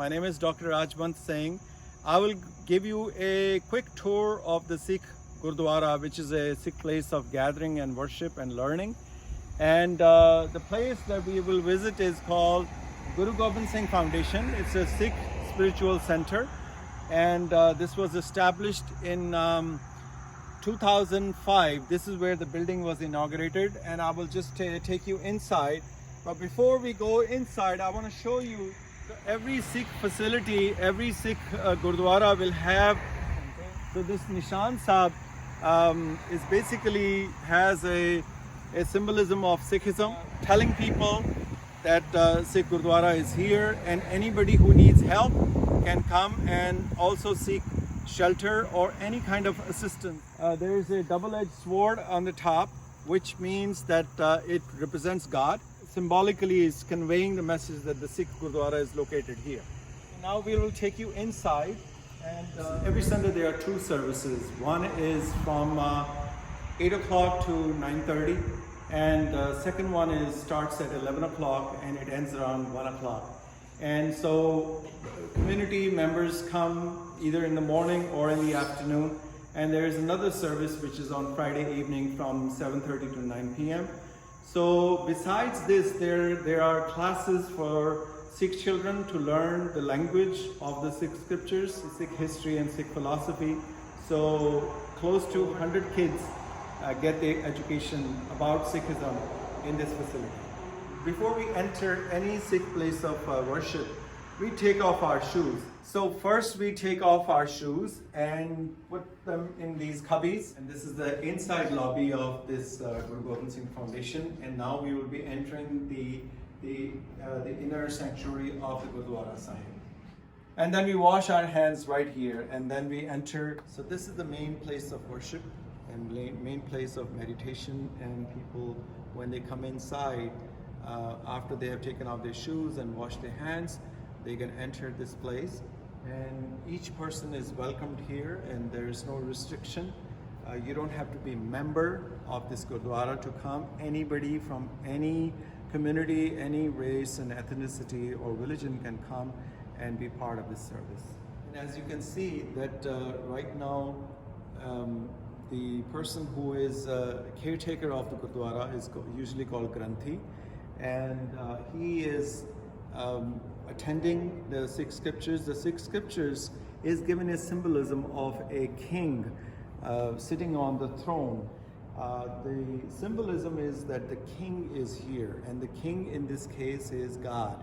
My name is Dr. Rajbant Singh. I will give you a quick tour of the Sikh Gurdwara, which is a Sikh place of gathering and worship and learning. And the place that we will visit is called Guru Gobind Singh Foundation. It's a Sikh spiritual center. And this was established in 2005. This is where the building was inaugurated. And I will just take you inside. But before we go inside, I want to show you every Sikh facility, every Sikh Gurdwara will have. So this Nishan Sahib is basically has a symbolism of Sikhism, telling people that Sikh Gurdwara is here and anybody who needs help can come and also seek shelter or any kind of assistance. There is a double-edged sword on the top, which means that it represents God. Symbolically is conveying the message that the Sikh Gurdwara is located here. Now we will take you inside, and every Sunday there are two services. One is from 8 o'clock to 9:30, and second one starts at 11 o'clock and it ends around 1 o'clock. And so community members come either in the morning or in the afternoon, and there is another service which is on Friday evening from 7:30 to 9 p.m. So besides this, there are classes for Sikh children to learn the language of the Sikh scriptures, Sikh history and Sikh philosophy. So close to 100 kids get their education about Sikhism in this facility. Before we enter any Sikh place of worship, we take off our shoes. So first we take off our shoes and put them in these cubbies. And this is the inside lobby of this Guru Gobind Singh Foundation. And now we will be entering the inner sanctuary of the Gurdwara Sahib. And then we wash our hands right here, and then we enter. So this is the main place of worship and main place of meditation. And people, when they come inside, after they have taken off their shoes and washed their hands, they can enter this place. And each person is welcomed here, and there is no restriction. You don't have to be a member of this Gurdwara to come. Anybody from any community, any race and ethnicity or religion can come and be part of this service. And as you can see that right now, the person who is caretaker of the Gurdwara is usually called Granthi, and he is attending the Sikh scriptures. The Sikh scriptures is given a symbolism of a king sitting on the throne. The symbolism is that the king is here, and the king in this case is God,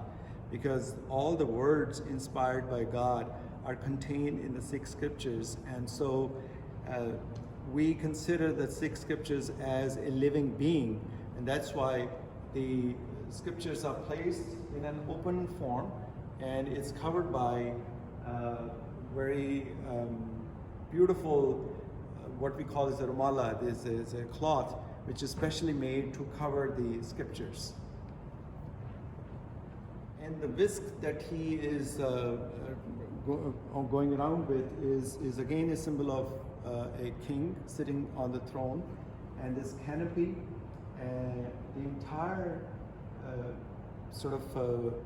because all the words inspired by God are contained in the Sikh scriptures. And so we consider the Sikh scriptures as a living being, and that's why the scriptures are placed in an open form, and it's covered by very beautiful what we call as a rumala. This is a cloth which is specially made to cover the scriptures. And the whisk that he is going around with is again a symbol of a king sitting on the throne, and this canopy and the entire sort of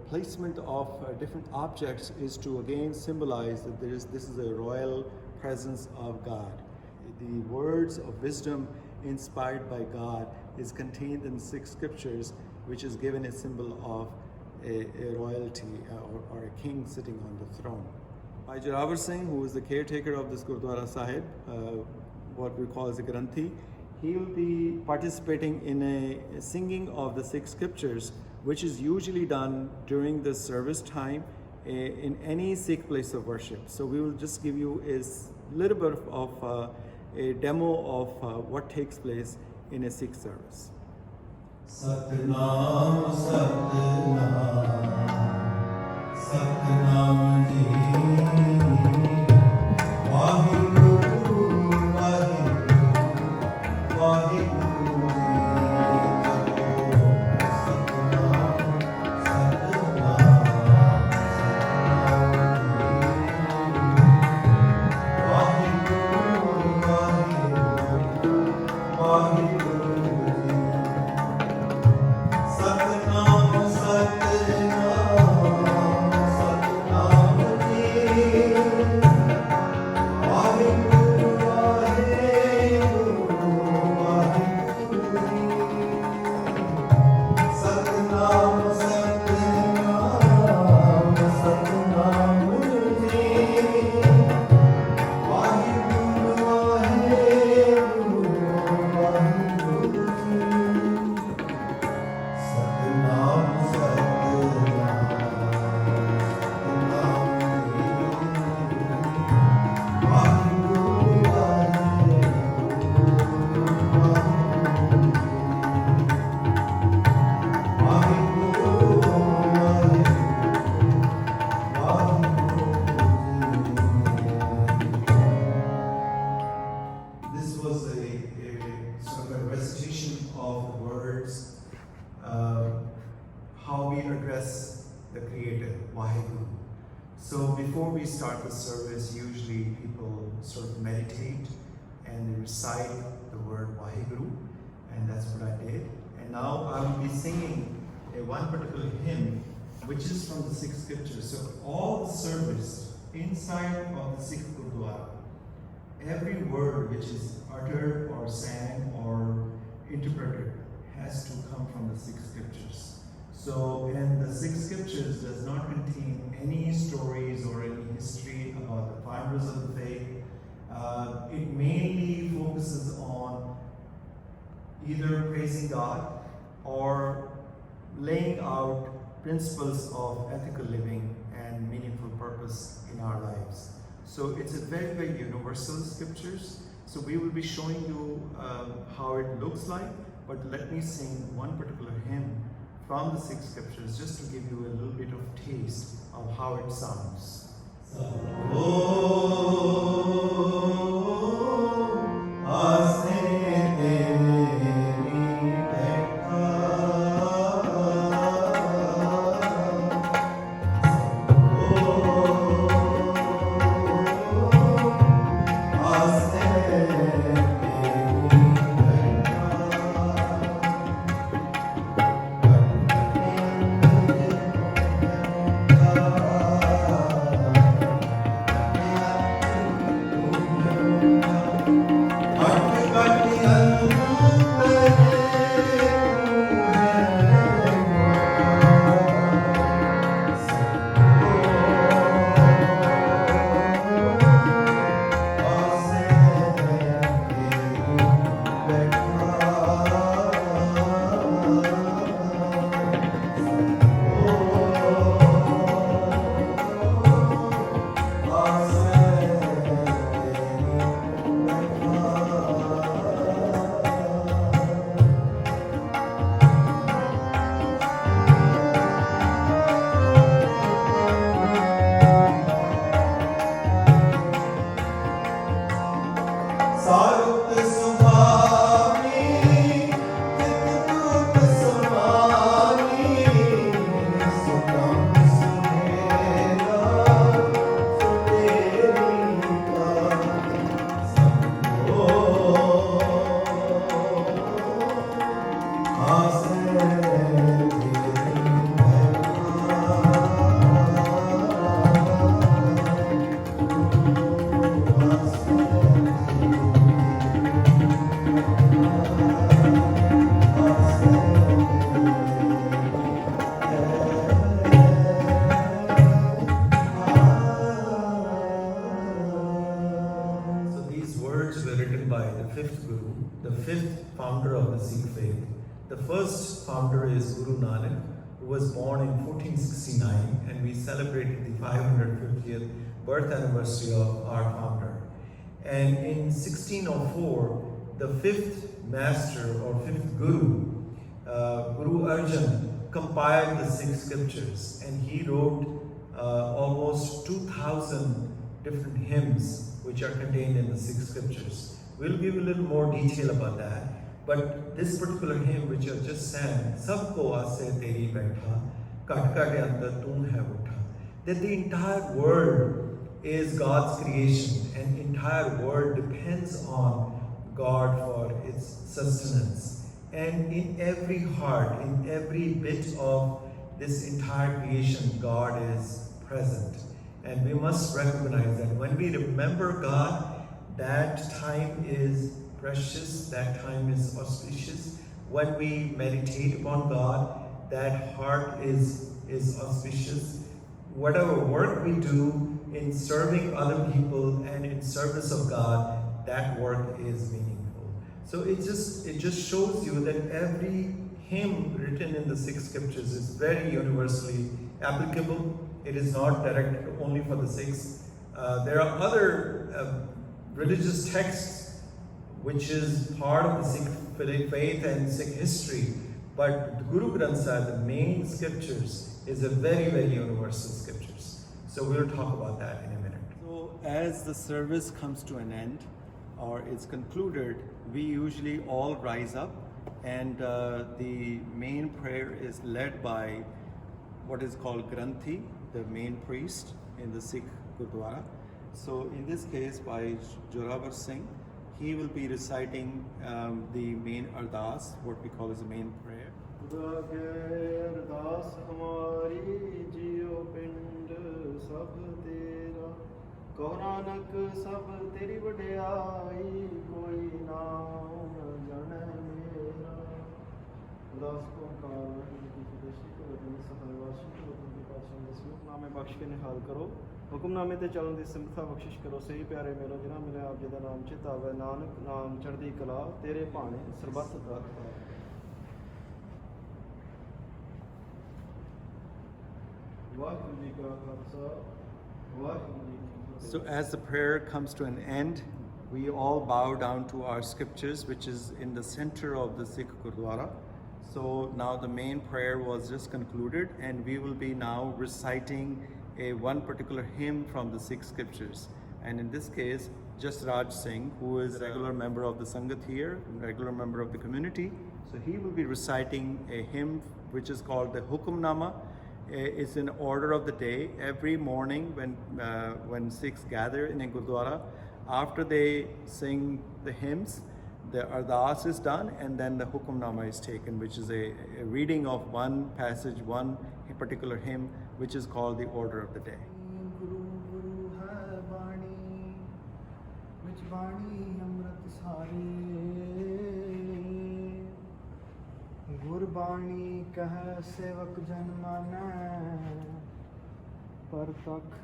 placement of different objects is to again symbolize that this is a royal presence of God. The words of wisdom inspired by God is contained in the Sikh scriptures, which is given a symbol of a royalty or a king sitting on the throne. Bhai Joravar Singh, who is the caretaker of this Gurdwara Sahib, what we call as a Granthi, he will be participating in a singing of the Sikh scriptures, which is usually done during the service time in any Sikh place of worship. So we will just give you a little bit of a demo of what takes place in a Sikh service. Satnam, Satnam, Satnam Ji, Vaheguru, Vaheguru, Vaheguru Ji, Satnam, Satnam, Vaheguru, Vaheguru, Vaheguru. Satnam, Satnam, Satnam. This was a sort of a recitation of the words, how we address the Creator, Vaheguru. So before we start the service, usually people sort of meditate and they recite the word Vaheguru, and that's what I did. And now I will be singing one particular hymn, which is from the Sikh scriptures. So all the service inside of the Sikh Gurdwara, every word which is uttered or sang or interpreted has to come from the Sikh scriptures. So, and the Sikh scriptures does not contain any stories or any history about the founders of the faith. It mainly focuses on either praising God or laying out principles of ethical living and meaningful purpose in our lives. So it's a very, very universal scriptures. So we will be showing you how it looks like, but let me sing one particular hymn from the Sikh scriptures just to give you a little bit of taste of how it sounds. The fifth founder of the Sikh faith. The first founder is Guru Nanak, who was born in 1469, and we celebrated the 550th birth anniversary of our founder. And in 1604, the fifth master or fifth Guru, Guru Arjan, compiled the Sikh scriptures, and he wrote almost 2,000 different hymns which are contained in the Sikh scriptures. We'll give a little more detail about that. But this particular hymn which I just sang, Sabko aase teri baitha, kat kat andar tum hai utha, that the entire world is God's creation, and the entire world depends on God for its sustenance. And in every heart, in every bit of this entire creation, God is present. And we must recognize that when we remember God, that time is precious, that time is auspicious. When we meditate upon God, that heart is auspicious. Whatever work we do in serving other people and in service of God, that work is meaningful. So it just shows you that every hymn written in the Sikh scriptures is very universally applicable. It is not directed only for the Sikhs. There are other religious texts which is part of the Sikh faith and Sikh history, but the Guru Gobind Singh, the main scriptures, is a very, very universal scriptures. So we'll talk about that in a minute. So as the service comes to an end or is concluded, we usually all rise up, and the main prayer is led by what is called Granthi, the main priest in the Sikh Gurdwara. So in this case by Joravar Singh, he will be reciting the main ardas, what we call as the main prayer. ਅਰਦਾਸ ਹਮਾਰੀ ਜਿਉ ਪਿੰਡ ਸਭ ਤੇਰਾ, ਕਹੁ ਨਾਨਕ ਸਭ ਤੇਰੀ ਵਡਿਆਈ, ਕੋਈ ਨਾਮ ਜਾਣੈ ਮੇਰਾ। ਅਰਦਾਸ ਕੋ ਓੰਕਾਰ ਵਾਹਿਗੁਰੂ ਜੀ ਕੀ ਫਤਿਹ। ਕੋ ਵਤਨ ਸਹਾਇ ਵਾਸ਼ੀ ਕੋ ਵਤਨ ਦੇ ਪਾਤਸ਼ਾਹ ਦੇ ਹੁਕਮਨਾਮੇ ਬਖਸ਼ ਕੇ ਨਿਹਾਲ ਕਰੋ, ਹੁਕਮਨਾਮੇ ਤੇ ਚੱਲਣ ਦੀ ਸਿਮਰਤਾ ਬਖਸ਼ਿਸ਼ ਕਰੋ। ਸਹੀ ਪਿਆਰੇ ਮੇਰੋ ਜਿਨ੍ਹਾਂ ਮਿਲਿਆ ਆਪ ਜੀ ਦਾ ਨਾਮ ਚਿਤਾਵੇ, ਨਾਨਕ ਨਾਮ ਚੜ੍ਹਦੀ ਕਲਾ, ਤੇਰੇ ਭਾਣੇ ਸਰਬੱਤ ਦਾ। So as the prayer comes to an end, we all bow down to our scriptures, which is in the center of the Sikh Gurdwara. So now the main prayer was just concluded, and we will be now reciting one particular hymn from the Sikh scriptures. And in this case, Jasraj Singh, who is a regular member of the Sangat here, regular member of the community, so he will be reciting a hymn which is called the Hukamnama. It's in order of the day. Every morning when Sikhs gather in a Gurdwara, after they sing the hymns, the ardas is done, and then the Hukamnama is taken, which is a reading of one passage, one particular hymn, which is called the order of the day. Guru Guru hai bani, vich bani amrit sare, Gurbani kah sevak jan manai, Partakh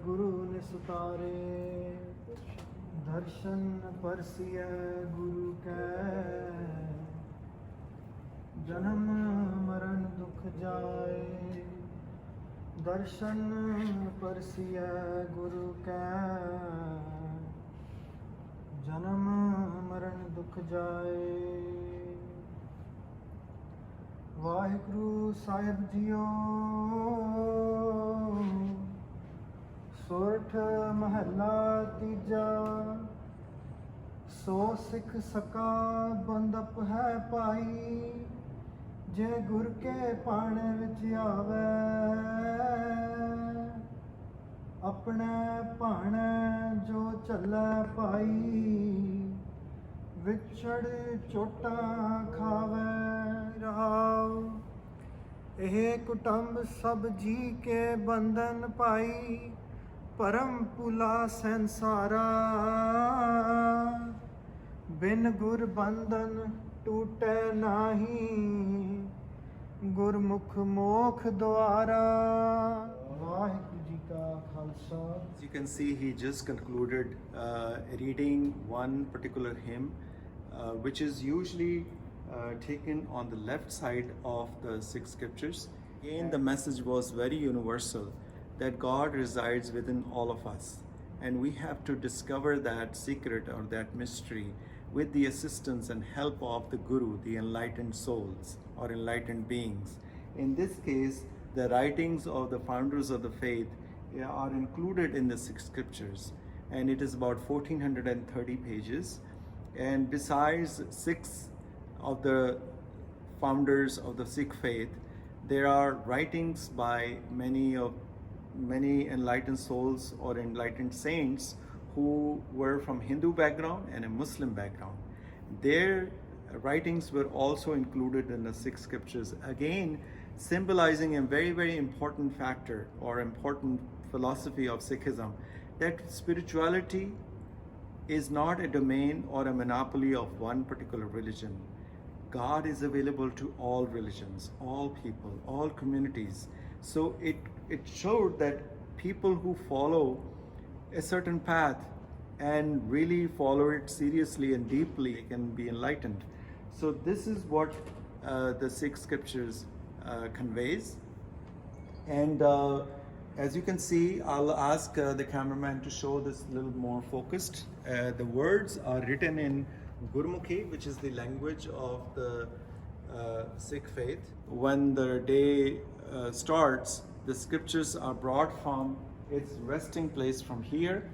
Guru ne sutare, Darshan parsiya Guru ka, Janam maran dukh jaye, Darshan parsiya Guru ka, Janam maran dukh jaye। Waheguru Sahib JIO, ਸੋਰਠ ਮਹੱਲਾ ਤੀਜਾ, ਸੋ ਸਿੱਖ ਸਕਾ ਬੰਦਪ ਹੈ ਭਾਈ, ਜੇ ਗੁਰ ਕੇ ਪਾਣੇ ਵਿੱਚ ਆਵੇ, ਆਪਣੇ ਭਾਣੇ ਜੋ ਚੱਲੇ ਭਾਈ, ਵਿਛੜ ਚੋਟਾਂ ਖਾਵੇ ਰਹਾਉ। ਇਹ ਕੁਟੰਬ ਸਭ ਜੀ ਕੇ ਬੰਧਨ ਪਾਈ, ਪਰਮ ਪੁਲਾ ਸੰਸਾਰਾ, ਬਿਨ ਗੁਰ ਬੰਧਨ ਟੂਟੇ ਨਾਹੀ, ਗੁਰਮੁਖ ਮੋਖ ਦੁਆਰਾ। ਵਾਹਿਗੁਰੂ ਜੀ ਕਾ Khalsa. As you can see, he just concluded reading one particular hymn, which is usually taken on the left side of the Sikh scriptures. Again, the message was very universal, that God resides within all of us, and we have to discover that secret or that mystery with the assistance and help of the Guru, the enlightened souls or enlightened beings. In this case, the writings of the founders of the faith are included in the Sikh scriptures, and it is about 1430 pages. And besides 6 of the founders of the Sikh faith, there are writings by many enlightened souls or enlightened saints who were from Hindu background and a Muslim background. Their writings were also included in the Sikh scriptures, again symbolizing a very, very important factor or important philosophy of Sikhism, that spirituality is not a domain or a monopoly of one particular religion. God is available to all religions, all people, all communities. So it showed that people who follow a certain path and really follow it seriously and deeply can be enlightened. So this is what the Sikh scriptures conveys. And as you can see, I'll ask the cameraman to show this a little more focused. The words are written in Gurmukhi, which is the language of the Sikh faith. When the day starts, the scriptures are brought from its resting place from here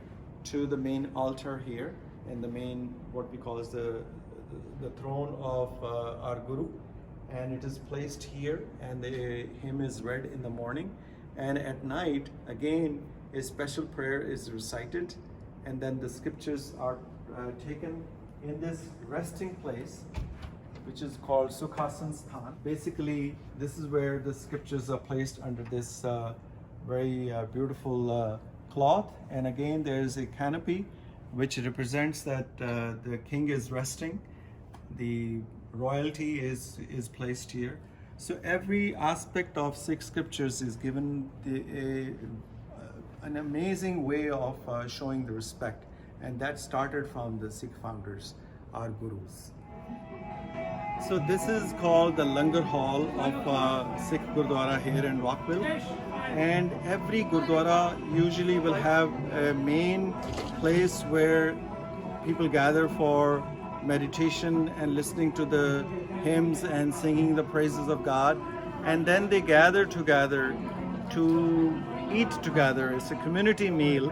to the main altar here, and the main, what we call as the throne of our Guru, and it is placed here, and the hymn is read in the morning, and at night again a special prayer is recited, and then the scriptures are taken in this resting place, which is called Sukhasan Sthan. Basically, this is where the scriptures are placed under this very beautiful cloth, and again there is a canopy which represents that the king is resting, the royalty is placed here. So every aspect of Sikh scriptures is given an amazing way of showing the respect, and that started from the Sikh founders, our gurus. So this is called the Langar Hall of Sikh Gurdwara here in Rockville, and every Gurdwara usually will have a main place where people gather for meditation and listening to the hymns and singing the praises of God, and then they gather together to eat together. It's a community meal,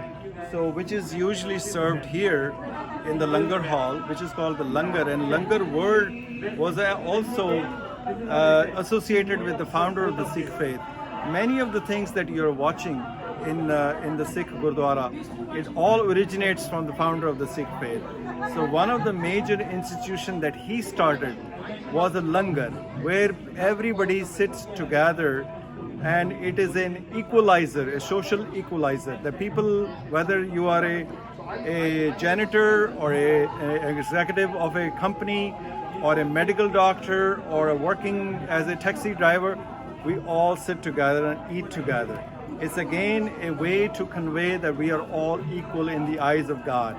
so which is usually served here in the Langar Hall, which is called the Langar, and Langar word was also associated with the founder of the Sikh faith. Many of the things that you're watching in the Sikh Gurdwara, it all originates from the founder of the Sikh faith. So one of the major institutions that he started was a Langar, where everybody sits together, and it is an equalizer, a social equalizer. The people, whether you are a janitor or an executive of a company or a medical doctor or a working as a taxi driver, we all sit together and eat together. It's again a way to convey that we are all equal in the eyes of God.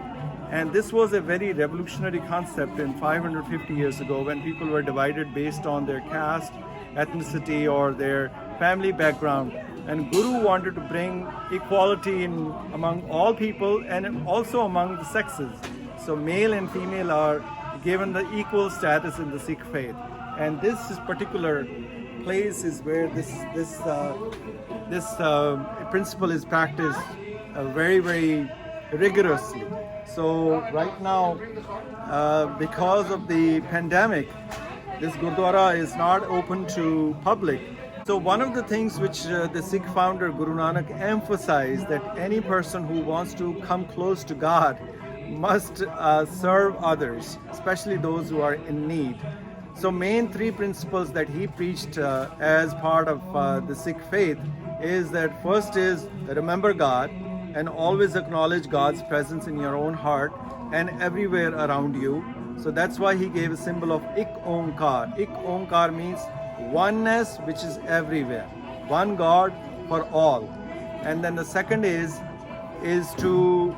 And this was a very revolutionary concept in 550 years ago, when people were divided based on their caste, ethnicity, or their family background. And Guru wanted to bring equality among all people and also among the sexes. So male and female are given the equal status in the Sikh faith. And this particular place is where this principle is practiced very, very rigorously. So right now, because of the pandemic, this Gurdwara is not open to public. So one of the things which the Sikh founder Guru Nanak emphasized, that any person who wants to come close to God must serve others, especially those who are in need. So main three principles that he preached as part of the Sikh faith is that first is remember God and always acknowledge God's presence in your own heart and everywhere around you. So that's why he gave a symbol of Ik Onkar. Ik Onkar means oneness, which is everywhere. One God for all. And then the second is to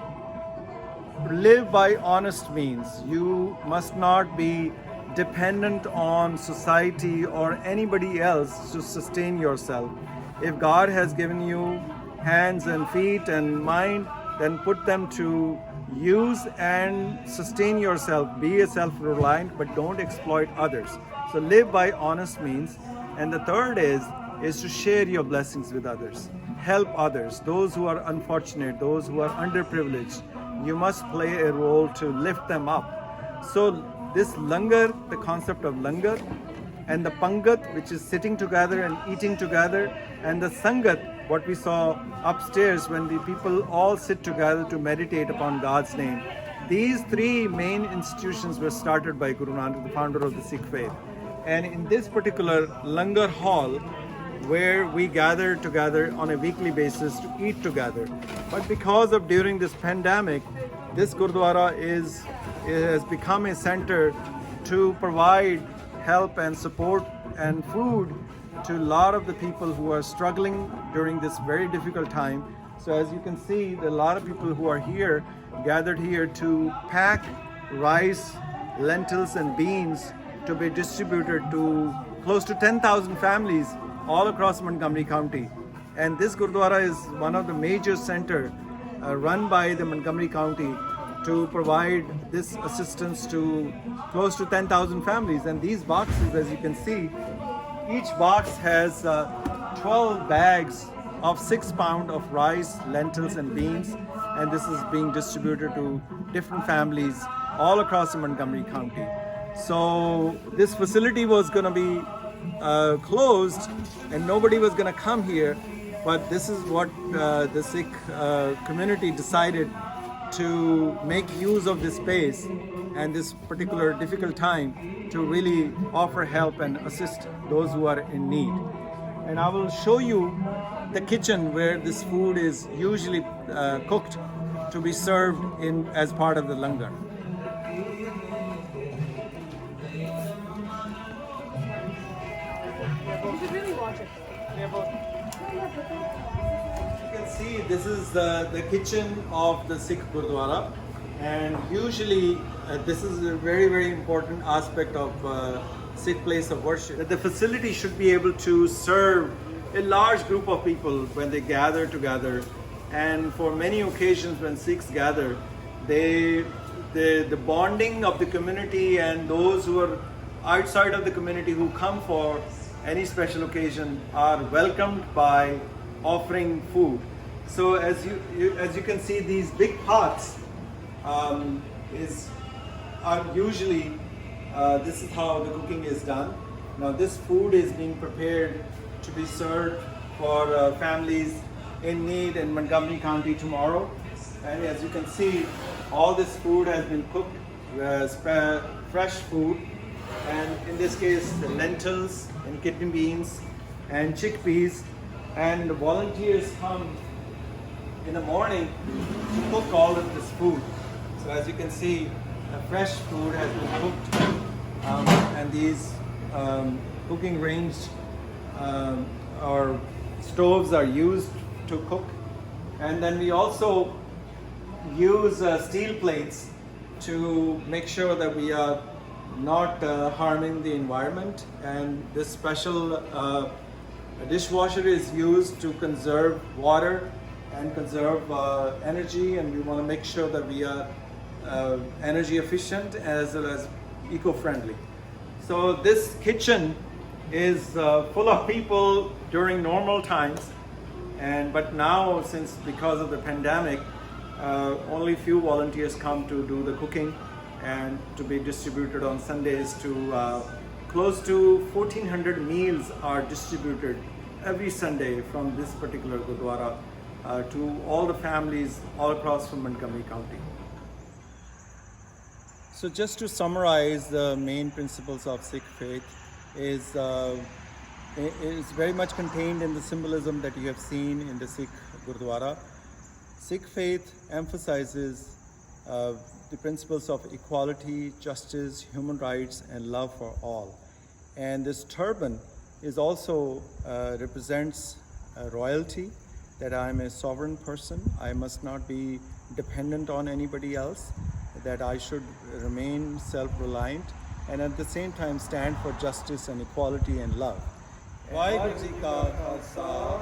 live by honest means. You must not be dependent on society or anybody else to sustain yourself. If God has given you hands and feet and mind, then put them to use and sustain yourself. Be a self-reliant, but don't exploit others. So live by honest means. And the third is to share your blessings with others. Help others, those who are unfortunate, those who are underprivileged. You must play a role to lift them up. So this Langar, the concept of Langar, and the Pangat, which is sitting together and eating together, and the Sangat, what we saw upstairs when the people all sit together to meditate upon God's name. These three main institutions were started by Guru Nanak, the founder of the Sikh faith. And in this particular Langar hall, where we gather together on a weekly basis to eat together. But because of during this pandemic, this Gurdwara has become a center to provide help and support and food to a lot of the people who are struggling during this very difficult time. So as you can see, there are a lot of people who are here, gathered here to pack rice, lentils and beans to be distributed to close to 10,000 families all across Montgomery County. And this Gurdwara is one of the major centers run by the Montgomery County to provide this assistance to close to 10,000 families. And these boxes, as you can see, each box has 12 bags of 6 pounds of rice, lentils and beans, and this is being distributed to different families all across the Montgomery County. So this facility was going to be closed and nobody was going to come here, but this is what the Sikh community decided to make use of this space and this particular difficult time to really offer help and assist those who are in need. And I will show you the kitchen where this food is usually cooked to be served in as part of the langar. You should really watch it. You can see this is the kitchen of the Sikh Gurdwara, and usually this is a very, very important aspect of Sikh place of worship. That the facility should be able to serve a large group of people when they gather together, and for many occasions when Sikhs gather, the bonding of the community and those who are outside of the community who come for any special occasion are welcomed by offering food. So as you can see, these big pots are usually this is how the cooking is done. Now this food is being prepared to be served for families in need in Montgomery County tomorrow. And as you can see, all this food has been cooked, fresh food, and in this case the lentils and kidney beans and chickpeas, and the volunteers come in the morning to cook all of this food. So as you can see, fresh food has been cooked, and these cooking range or stoves are used to cook. And then we also use steel plates to make sure that we are not harming the environment. And this special dishwasher is used to conserve water and conserve energy, and we want to make sure that we are energy efficient as well as eco-friendly. So this kitchen is full of people during normal times, but now, because of the pandemic, only few volunteers come to do the cooking and to be distributed on Sundays. To close to 1,400 meals are distributed every Sunday from this particular Gurdwara to all the families all across from Montgomery County. So just to summarize, the main principles of Sikh faith is very much contained in the symbolism that you have seen in the Sikh Gurdwara. Sikh faith emphasizes the principles of equality, justice, human rights, and love for all. And this turban is also represents royalty, that I am a sovereign person. I must not be dependent on anybody else, that I should remain self-reliant, and at the same time stand for justice and equality and love. Vaheguru Ji Ka Khalsa,